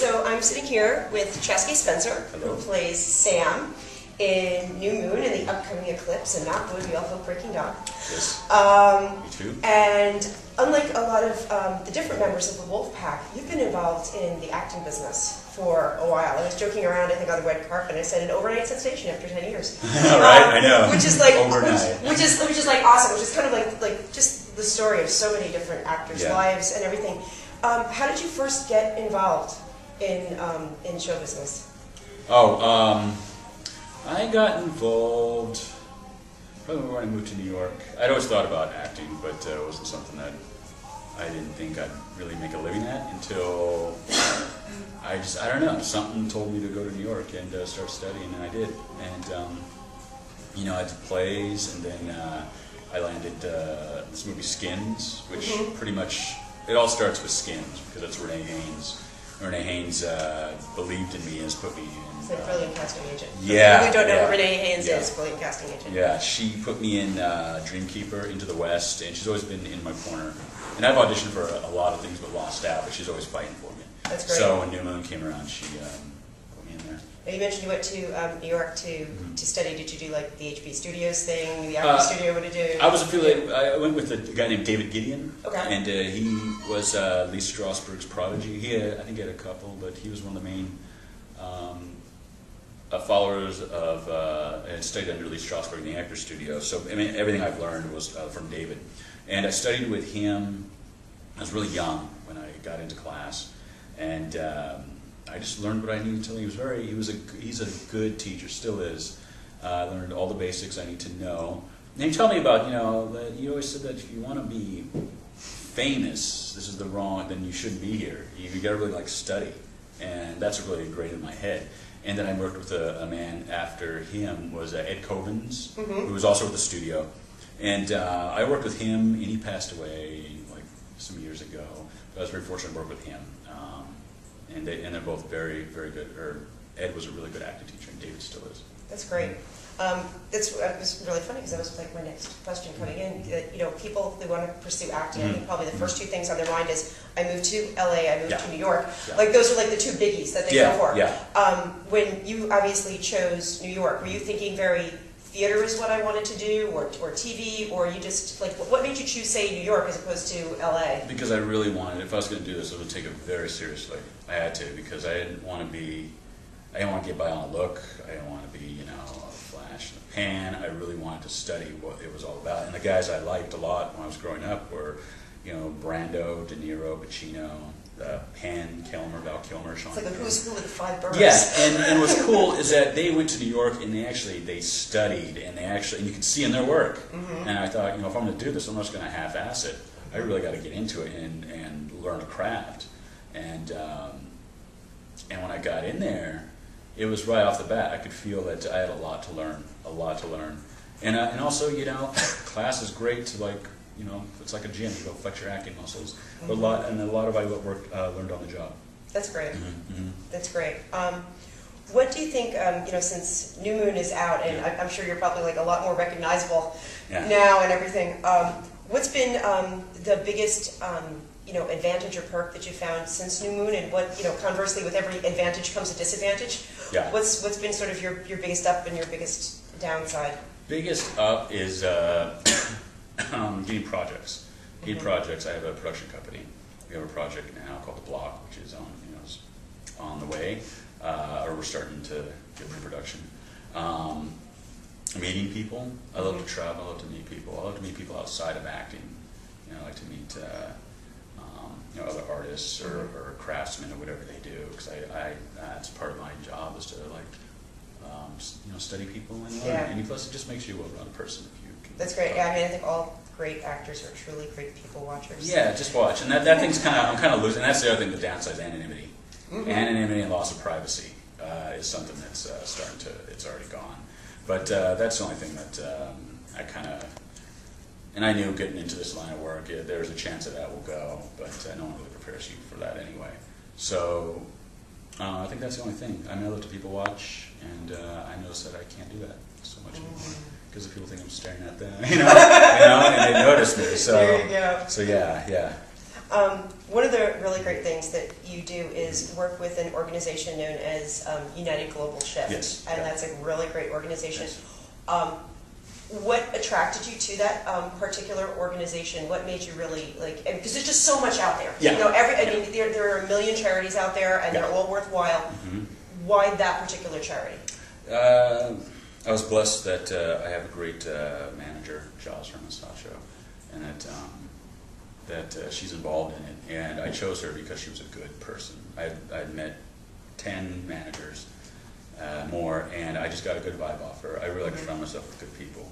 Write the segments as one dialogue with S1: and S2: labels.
S1: So I'm sitting here with Chaske Spencer,
S2: Hello.
S1: who plays Sam in New Moon and the upcoming Eclipse, and not good, we all hope Breaking Dawn.
S2: Yes. Me too.
S1: And unlike a lot of the different members of the Wolf Pack, you've been involved in the acting business for a while. I was joking around, I think, on the red carpet, and I said an overnight sensation after 10 years.
S2: Right, I know.
S1: Which is like
S2: overnight.
S1: which is like awesome. Which is kind of like just the story of so many different actors' lives and everything. How did you first get involved in show business?
S2: I got involved probably when I moved to New York. I'd always thought about acting, but it wasn't something that I didn't think I'd really make a living at until I don't know, something told me to go to New York and start studying, and I did. And I did plays, and then I landed this movie Skins, which pretty much, it all starts with Skins, because that's Renee Haynes. Renee Haynes believed in me and has put me in.
S1: It's a brilliant casting agent.
S2: Yeah.
S1: For people who don't know who Renee Haynes is, brilliant casting agent.
S2: Yeah, she put me in Dreamkeeper, Into the West, and she's always been in my corner. And I've auditioned for a lot of things but lost out, but she's always fighting for me.
S1: That's great.
S2: So when New Moon came around, she put me in there.
S1: Now you mentioned you went to New York to study. Did you do like the HB Studios thing, the acting studio? What did you do?
S2: I was affiliated. I went with a guy named David Gideon.
S1: Okay.
S2: And he was Lee Strasberg's prodigy. I think he had a couple, but he was one of the main followers of, and studied under Lee Strasberg in the Actors Studio. So I mean, everything I've learned was from David. And I studied with him. I was really young when I got into class, and I just learned what I needed to learn. He's a good teacher, still is. I learned all the basics I need to know. And he told me about, that you always said that if you want to be famous, this is then you shouldn't be here. You got to really study, and that's really ingrained in my head. And then I worked with a man after him, was Ed Covens, who was also with the studio. And I worked with him, and he passed away some years ago. But I was very fortunate to work with him. And they're both very, very good. Ed was a really good acting teacher, and David still is.
S1: That's great. It was really funny because that was my next question coming in. People who want to pursue acting, I think probably the first two things on their mind is I moved to LA, I moved to New York. Yeah. Those are the two biggies that they go for. Yeah. When you obviously chose New York, were you thinking very theater is what I wanted to do, or TV, or you just what made you choose, say, New York as opposed to LA? Because
S2: I really wanted, if I was going to do this, I would take it very seriously. I had to, because I didn't want to get by on a look. I didn't want to be, a flash in the pan. I really wanted to study what it was all about. And the guys I liked a lot when I was growing up were, Brando, De Niro, Pacino, Penn, Val Kilmer, Sean.
S1: It's like a who's who with 5 boroughs.
S2: Yeah, and what's cool is that they went to New York and they studied, and you can see in their work. And I thought, if I'm going to do this, I'm not just going to half-ass it. I really got to get into it and learn a craft. And when I got in there, it was right off the bat. I could feel that I had a lot to learn, And also, class is great to it's like a gym. You go flex your acting muscles. But a lot of I learned on the job.
S1: That's great. That's great. What do you think? Since New Moon is out, and I'm sure you're probably a lot more recognizable now and everything. What's been the biggest advantage or perk that you found since New Moon, and what conversely, with every advantage comes a disadvantage? Yeah. What's been sort of your biggest up and your biggest downside?
S2: Biggest up is getting projects. I have a production company. We have a project now called The Block, which is on the way, or we're starting to get pre-production. Meeting people. I love to travel. I love to meet people. I love to meet people outside of acting. I like to meet other artists or craftsmen or whatever they do, because that's part of my job, is to study people and learn. And plus, it just makes you a well-rounded person if you can. That's
S1: great. Yeah, I think all great actors are truly great people watchers.
S2: Yeah, just watch. And that thing's I'm kind of losing. And that's the other thing, the downside is anonymity. Anonymity and loss of privacy is something that's it's already gone. But that's the only thing that I kind of, and I knew getting into this line of work, there's a chance that will go, but no one really prepares you for that anyway. So I think that's the only thing. I love to people watch, and I notice that I can't do that so much anymore, because people think I'm staring at them, and they notice me. So,
S1: there you go.
S2: So yeah.
S1: One of the really great things that you do is work with an organization known as United Global Shift.
S2: Yes.
S1: And that's a really great organization. Yes. What attracted you to that particular organization? What made you really like? Because there's just so much out there.
S2: Yeah.
S1: You know, I mean, there are a million charities out there, and they're all worthwhile. Mm-hmm. Why that particular charity?
S2: I was blessed that I have a great manager, Jaws from Sasha, and that she's involved in it. And I chose her because she was a good person. I'd met 10 managers, more, and I just got a good vibe off her. I really like to surround myself with good people,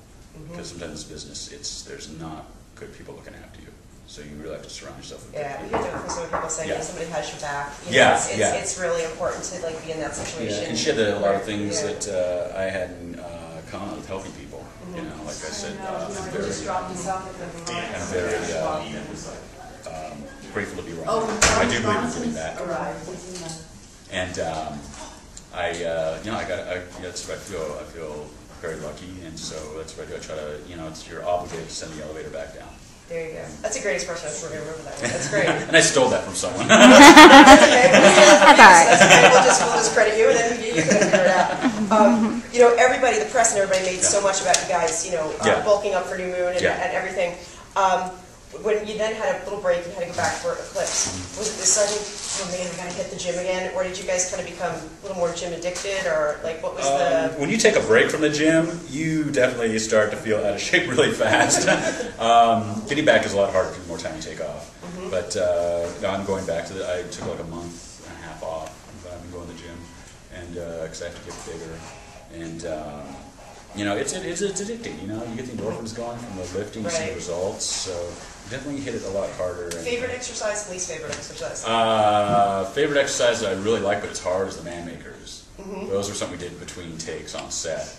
S2: because sometimes in business, there's not good people looking after you. So you really have to surround yourself with good people.
S1: You have to from some people saying somebody has your back. It's really important to like be in that situation.
S2: Yeah, and she had a lot of things that I had in common with helping people. You know, like I said, I'm very grateful to be around. I do believe in giving back. And that's what I feel very lucky, and so that's what I do. I try to, you're obligated to send the elevator back down.
S1: There you go. That's a great expression. We're going to remember that one. That's great.
S2: And I stole that from someone.
S1: That's okay. That's okay. We'll just credit you, and then you can figure it out. Everybody, the press and everybody made so much about you guys, bulking up for New Moon and everything. When you then had a little break and had to go back for Eclipse, was it this sudden, oh man, I gotta hit the gym again, or did you guys kind of become a little more gym addicted, or like what was the?
S2: When you take a break from the gym, you definitely start to feel out of shape really fast. Getting back is a lot harder the more time you take off. Mm-hmm. But I'm going back to I took like a month and a half off, but I've been going to the gym, and because I have to get bigger, and it's addicting. You get the endorphins going from the lifting, you see the results, so. Definitely hit it a lot harder.
S1: Favorite exercise, least favorite exercise?
S2: Favorite exercise that I really like, but it's hard, is the man makers. Mm-hmm. Those were something we did between takes on set,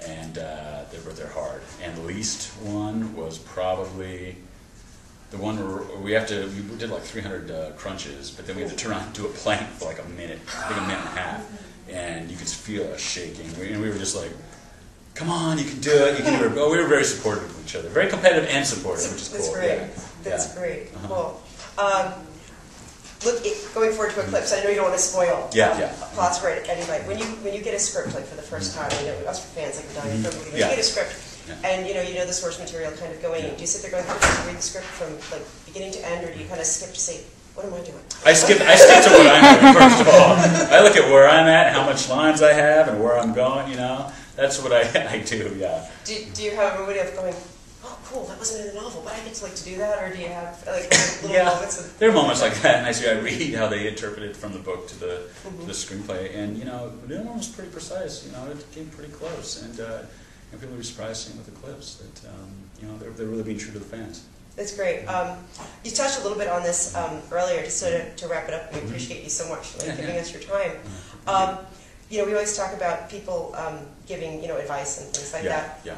S2: and they're hard. And the least one was probably the one where we did like 300 crunches, but then we had to turn around and do a plank for like a minute, I think a minute and a half, and you could feel us shaking. And we were just like, come on, you can do it. You can do it. Oh, we were very supportive of each other, very competitive and supportive, which is cool.
S1: That's great. Yeah. That's great. Cool. Look, going forward to Eclipse, I know you don't want to spoil plots for anybody. When you get a script like for the first time, us for fans like dying for a movie. When you get a script, and you know the source material kind of going. Do you sit there going, read the script from like beginning to end, or do you kind of skip to say, what am I doing?
S2: I skip to what I'm doing first of all. I look at where I'm at, how much lines I have, and where I'm going. That's what I do, yeah.
S1: Do you have a way of going, oh, cool, that wasn't in the novel, but I get to do that? Or do you have little moments of...
S2: There are moments like that, and I read how they interpreted from the book to the screenplay, and, the new one was pretty precise. It came pretty close, and people were surprised seeing with Eclipse that, they're really being true to the fans.
S1: That's great. You touched a little bit on this earlier, just to wrap it up. We appreciate you so much for giving us your time. We always talk about people giving, advice and things like that. Yeah.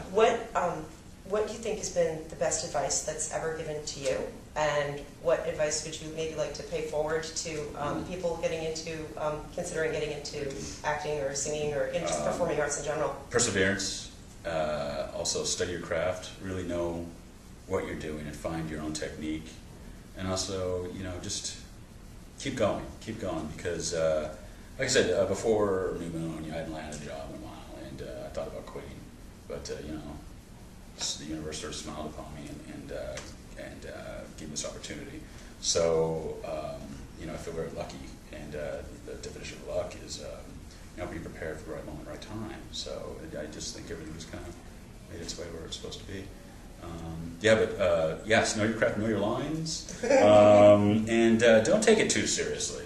S1: What do you think has been the best advice that's ever given to you? And what advice would you maybe like to pay forward to people considering getting into acting or singing or just performing arts in general?
S2: Perseverance. Also study your craft. Really know what you're doing and find your own technique. And also, just keep going because... like I said, before New Moon, I hadn't landed a job in a while, and I thought about quitting. But, the universe sort of smiled upon me and gave me this opportunity. So, I feel very lucky. And the definition of luck is, be prepared for the right moment, right time. So I just think everything just kind of made its way where it's supposed to be. Yes, know your craft, know your lines, and don't take it too seriously.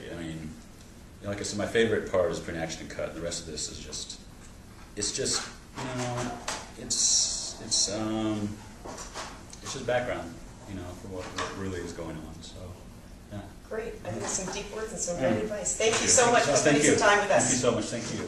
S2: Like I said, my favorite part is pre-action and cut, and the rest of this is just background, for what really is going on. So, yeah.
S1: Great. I think some deep words and some great advice. Thank you so much for spending some time with us.
S2: Thank you so much. Thank you.